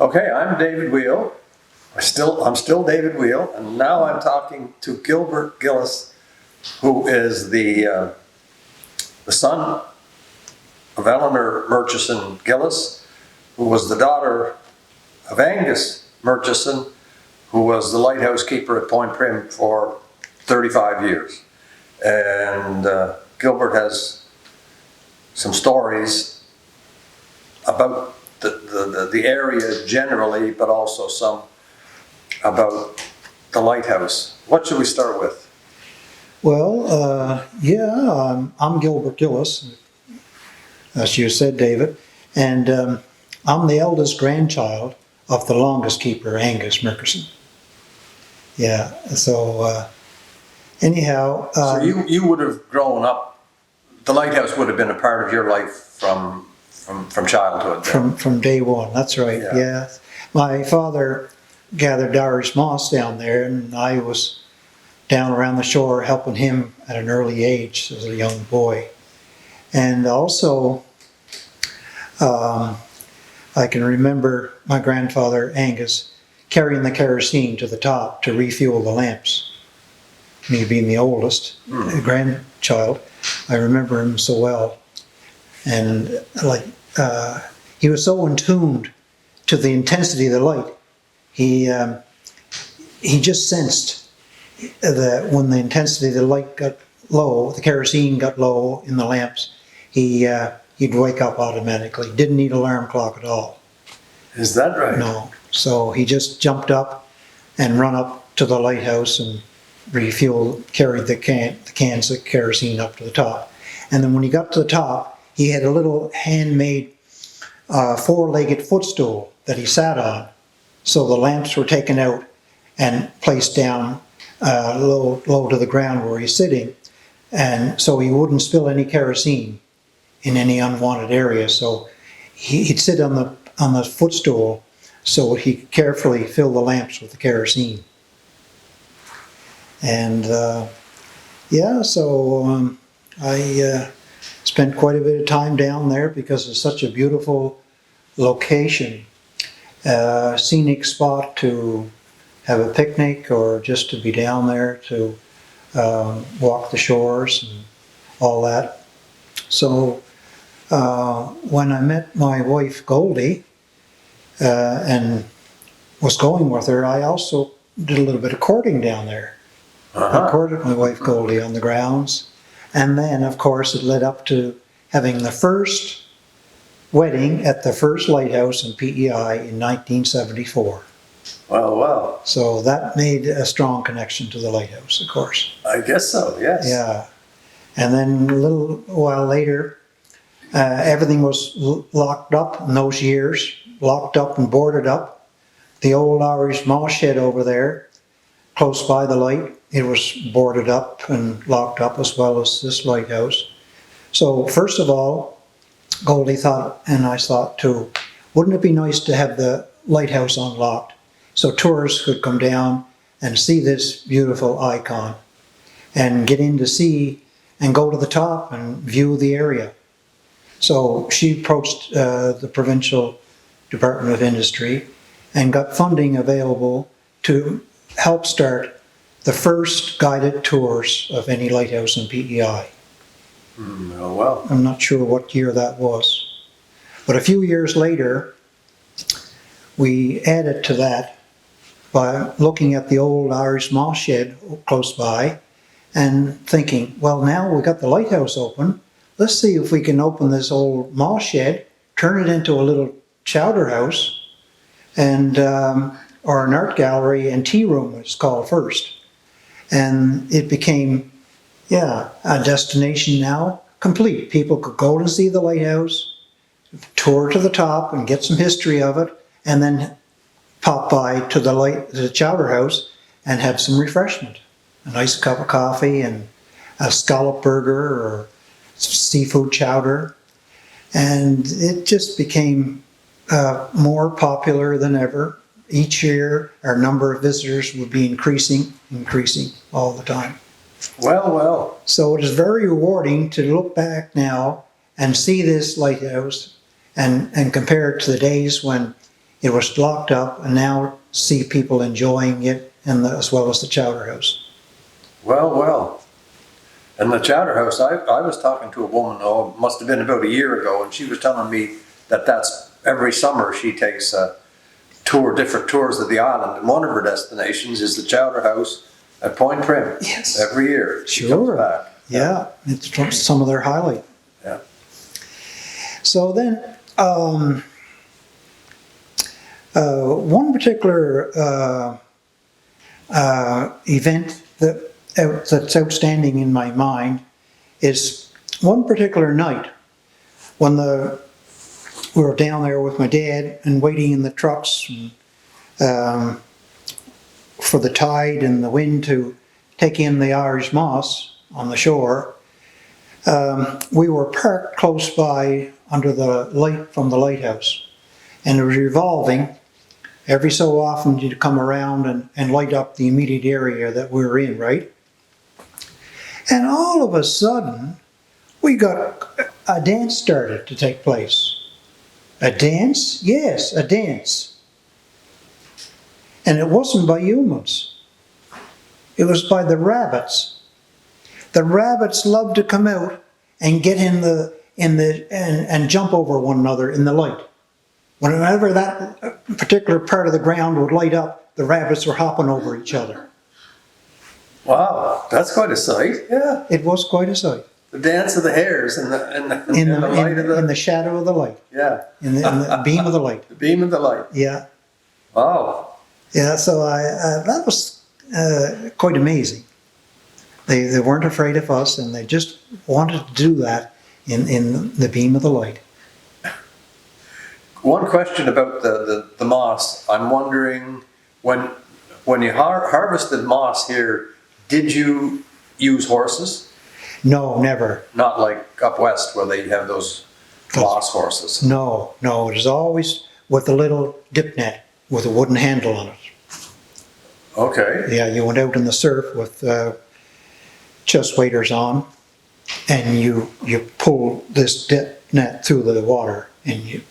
Okay, I'm David Weale. I'm still David Weale, and now I'm talking to Gilbert Gillis, who is the son of Eleanor Murchison Gillis, who was the daughter of Angus Murchison, who was the lighthouse keeper at Point Prim for 35 years. And Gilbert has some stories about the area generally, but also some about the lighthouse. What should we start with? Well, I'm Gilbert Gillis, as you said, David, and I'm the eldest grandchild of the longest keeper, Angus Murchison. Yeah, so anyhow... so you would have grown up, the lighthouse would have been a part of your life from childhood? From day one, that's right, yeah. My father gathered Irish moss down there, and I was down around the shore helping him at an early age as a young boy. And also, I can remember my grandfather, Angus, carrying the kerosene to the top to refuel the lamps. Me being the oldest grandchild, I remember him so well. And he was so in tune to the intensity of the light. He just sensed that when the intensity of the light got low, the kerosene got low in the lamps, he'd wake up automatically. Didn't need an alarm clock at all. Is that right? No. So he just jumped up and run up to the lighthouse and carried the cans of kerosene up to the top. And then when he got to the top, he had a little handmade four-legged footstool that he sat on. So the lamps were taken out and placed down low to the ground where he's sitting, and so he wouldn't spill any kerosene in any unwanted area. So he'd sit on the footstool so he could carefully fill the lamps with the kerosene. And I spent quite a bit of time down there because it's such a beautiful location, scenic spot to have a picnic or just to be down there to walk the shores and all that. So when I met my wife Goldie and was going with her, I also did a little bit of courting down there. I courted my wife Goldie on the grounds, and then of course it led up to having the first wedding at the first lighthouse in PEI in 1974. Well. So that made a strong connection to the lighthouse, of course. I guess so, yes. Yeah. And then a little while later, everything was locked up in those years, locked up and boarded up. The old Irish moss shed over there, close by the light, it was boarded up and locked up as well as this lighthouse. So first of all, Goldie thought, and I thought too, wouldn't it be nice to have the lighthouse unlocked so tourists could come down and see this beautiful icon and get in to see and go to the top and view the area. So she approached the Provincial Department of Industry and got funding available to help start the first guided tours of any lighthouse in PEI. Oh, well. I'm not sure what year that was. But a few years later, we added to that by looking at the old Irish moss shed close by and thinking, well, now we've got the lighthouse open. Let's see if we can open this old moss shed, turn it into a little chowder house, and or an art gallery and tea room, it's called first. And it became, a destination now complete. People could go and see the lighthouse, tour to the top and get some history of it, and then pop by to the chowder house and have some refreshment. A nice cup of coffee and a scallop burger or seafood chowder. And it just became more popular than ever. Each year, our number of visitors would be increasing all the time. Well. So it is very rewarding to look back now and see this lighthouse and compare it to the days when it was locked up, and now see people enjoying it, and as well as the Chowder House. Well, well. And the Chowder House, I was talking to a woman, oh, it must have been about a year ago, and she was telling me that that's every summer she takes different tours of the island. And one of her destinations is the Chowder House at Point Prim. Yes. Every year. She Sure. comes back. Yeah, it's some of their highlight. Yeah. So then, one particular event that's outstanding in my mind is one particular night when we were down there with my dad and waiting in the trucks and, for the tide and the wind to take in the Irish moss on the shore. We were parked close by under the light from the lighthouse, and it was revolving. Every so often you'd come around and light up the immediate area that we were in, right? And all of a sudden, we got a dance started to take place. A dance? Yes, a dance. And it wasn't by humans. It was by the rabbits. The rabbits love to come out and get and jump over one another in the light. Whenever that particular part of the ground would light up, the rabbits were hopping over each other. Wow, that's quite a sight. Yeah. It was quite a sight. The dance of the hares in the light of the... In the shadow of the light. Yeah. In the beam of the light. The beam of the light. Yeah. Wow. Yeah, so that was quite amazing. They weren't afraid of us, and they just wanted to do that in the beam of the light. One question about the moss. I'm wondering, when you harvested moss here, did you use horses? No, never. Not like up west where they have those moss horses. No, it was always with a little dip net with a wooden handle on it. Okay. Yeah, you went out in the surf with chest waders on, and you pull this dip net through the water, and you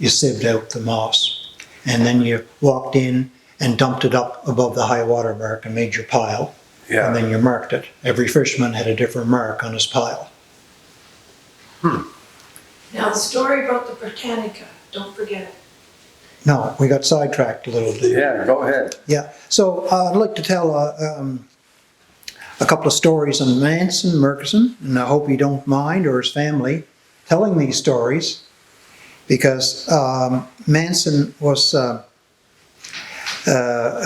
sieved out the moss, and then you walked in and dumped it up above the high water mark and made your pile. Yeah. And then you marked it. Every fisherman had a different mark on his pile. Now the story about the Britannica, don't forget it. No, we got sidetracked a little bit. Yeah, go ahead. Yeah, so I'd like to tell a couple of stories on Manson Murkison, and I hope you don't mind, or his family, telling these stories, because Manson was a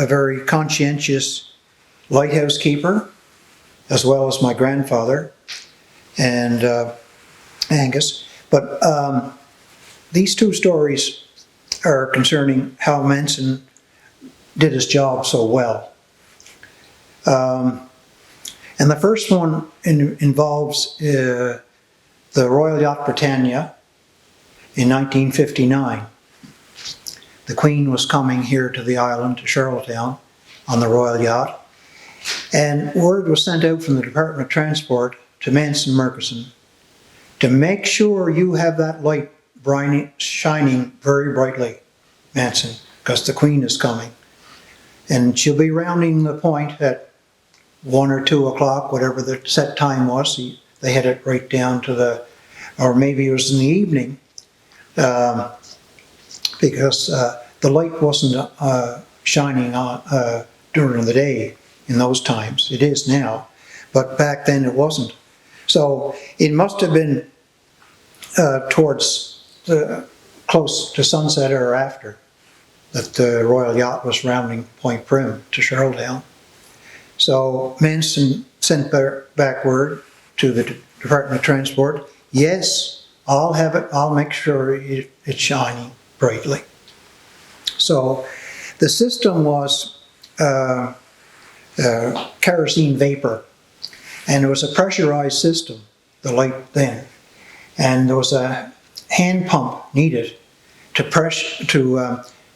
very conscientious lighthouse keeper, as well as my grandfather and Angus. But these two stories are concerning how Manson did his job so well. And the first one involves the Royal Yacht Britannia in 1959. The Queen was coming here to the island, to Charlottetown, on the Royal Yacht. And word was sent out from the Department of Transport to Manson Murkison to make sure you have that light shining very brightly, Manson, because the Queen is coming. And she'll be rounding the point at 1 or 2 o'clock, whatever the set time was. They had it right down to or maybe it was in the evening, because the light wasn't shining on during the day in those times. It is now, but back then it wasn't. So it must have been towards close to sunset or after that the Royal Yacht was rounding Point Prim to Charlottetown. So Manson sent back word to the Department of Transport, yes, I'll have it, I'll make sure it's shining brightly. So the system was kerosene vapor, and it was a pressurized system, the light then. And there was a hand pump needed to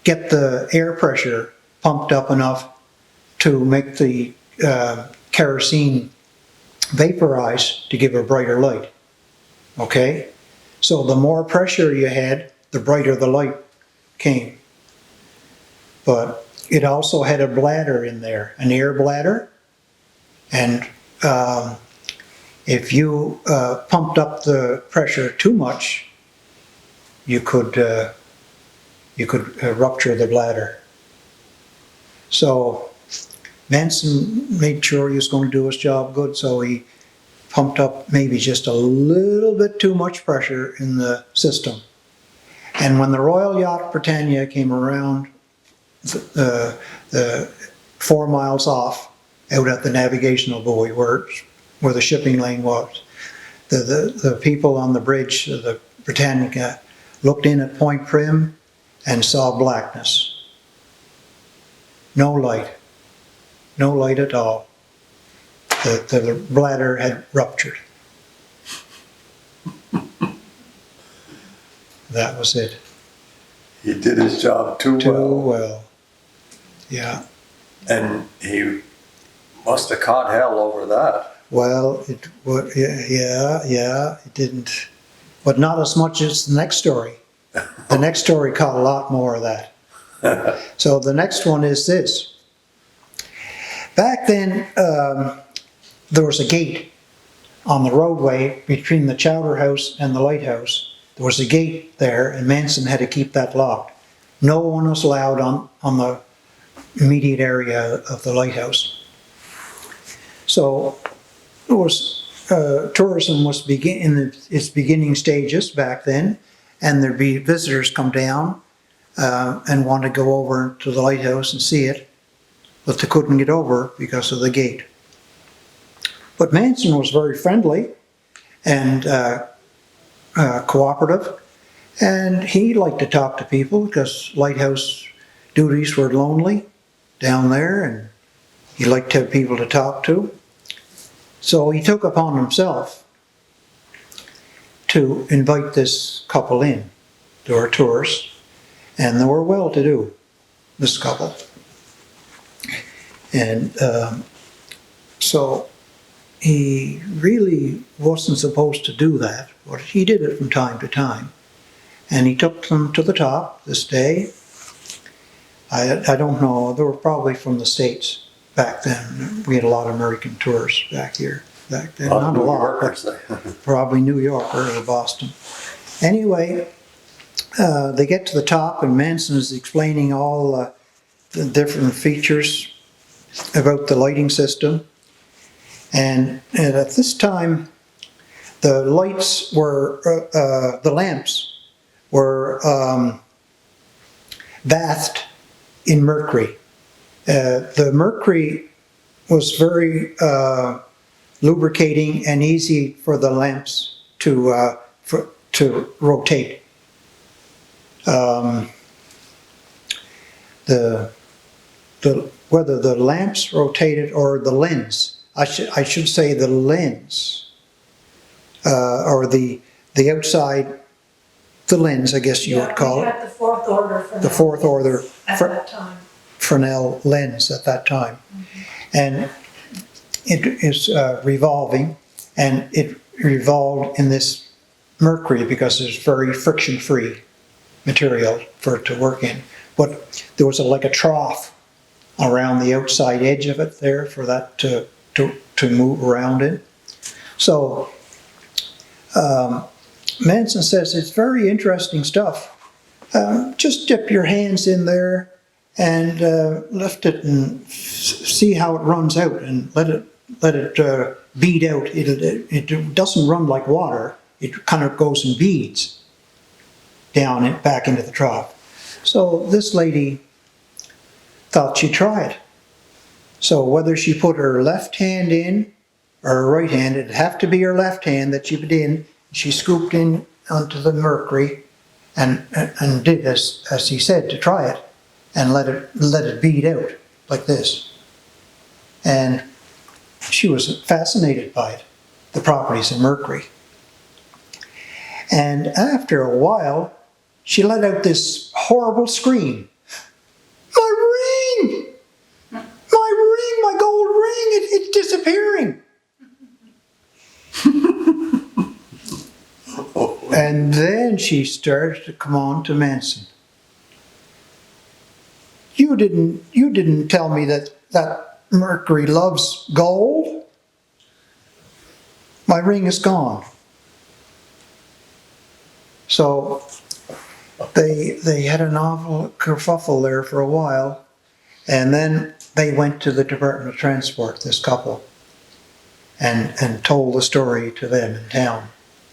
get the air pressure pumped up enough to make the kerosene vaporize to give a brighter light. Okay? So the more pressure you had, the brighter the light came. but it also had a bladder in there, an air bladder, and if you pumped up the pressure too much, you could rupture the bladder. So Manson made sure he was going to do his job good, so he pumped up maybe just a little bit too much pressure in the system. And when the Royal Yacht Britannia came around the 4 miles off, out at the navigational buoy where the shipping lane was, the people on the bridge of the Britannica looked in at Point Prim and saw blackness. No light. No light at all. The bladder had ruptured. That was it. He did his job too Well. Yeah. And he must have caught hell over that. Well, it didn't. But not as much as the next story. The next story caught a lot more of that. So the next one is this. Back then, there was a gate on the roadway between the Chowder House and the Lighthouse. There was a gate there, and Manson had to keep that locked. No one was allowed on the immediate area of the lighthouse. So it was tourism was in its beginning stages back then, and there'd be visitors come down and want to go over to the lighthouse and see it, but they couldn't get over because of the gate. But Manson was very friendly and cooperative, and he liked to talk to people because lighthouse duties were lonely down there, and he liked to have people to talk to. So he took upon himself to invite this couple in to our tours, and they were well-to-do, this couple. And so he really wasn't supposed to do that, but he did it from time to time. And he took them to the top this day. I don't know, they were probably from the States back then. We had a lot of American tourists back here back then. Not a lot, but probably New York or Boston. Anyway, they get to the top, and Manson is explaining all the different features about the lighting system. And at this time, the lights were, the lamps were bathed in mercury. The mercury was very lubricating and easy for the lamps to rotate. Whether the lamps rotated or the lens, I should say the lens, or the outside, the lens, I guess you would call it. it. Had the fourth order Fresnel. The fourth order at that time. Fresnel lens at that time. Mm-hmm. And it is revolving, and it revolved in this mercury because it's very friction-free material for it to work in. But there was like a trough around the outside edge of it there for that to move around in. So Manson says it's very interesting stuff. Just dip your hands in there and lift it and see how it runs out, and let it bead out. It doesn't run like water. It kind of goes in beads down and back into the trough. So this lady thought she'd try it. So whether she put her left hand in or her right hand, it'd have to be her left hand that she put in. She scooped in onto the mercury and did as he said to try it, and let it bead out like this. And she was fascinated by it, the properties of mercury. And after a while, she let out this horrible scream. My ring! My ring, my gold ring, it's disappearing. And then she started to come on to Manson. you didn't tell me that Mercury loves gold. My ring is gone. So they had an awful kerfuffle there for a while, and then they went to the Department of Transport, this couple, and told the story to them in town,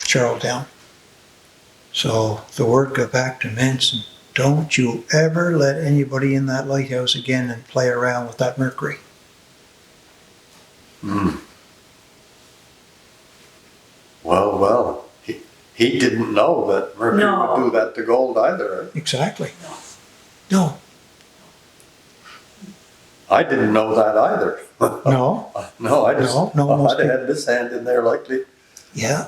Charlottetown. So the word got back to Manson, don't you ever let anybody in that lighthouse again and play around with that mercury. Well, he didn't know that Mercury No. would do that to gold either. Exactly. No. I didn't know that either. No. No, I just, No, most I'd have had this hand in there likely, Yeah.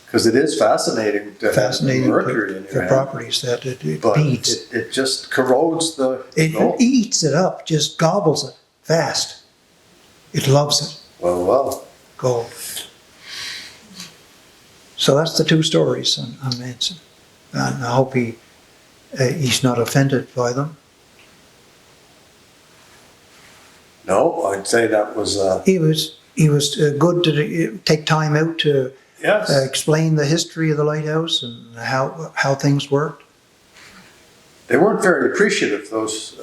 because it is fascinating to Fascinating. have mercury in the your hand. properties that it But beats. it just corrodes the It gold. eats it up, just gobbles it fast. It loves it. Well, Gold. So that's the two stories on Manson. And I hope he's not offended by them. no, I'd say that was, He was good to take time out to yes. explain the history of the lighthouse and how things worked. They weren't very appreciative, those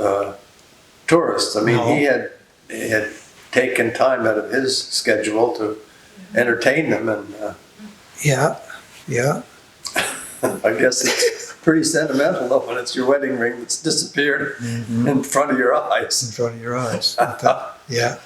tourists. I mean, No. he had taken time out of his schedule to entertain them, and Yeah, yeah. I guess it's pretty sentimental though when it's your wedding ring that's disappeared in front of your eyes. In front of your eyes. Yeah.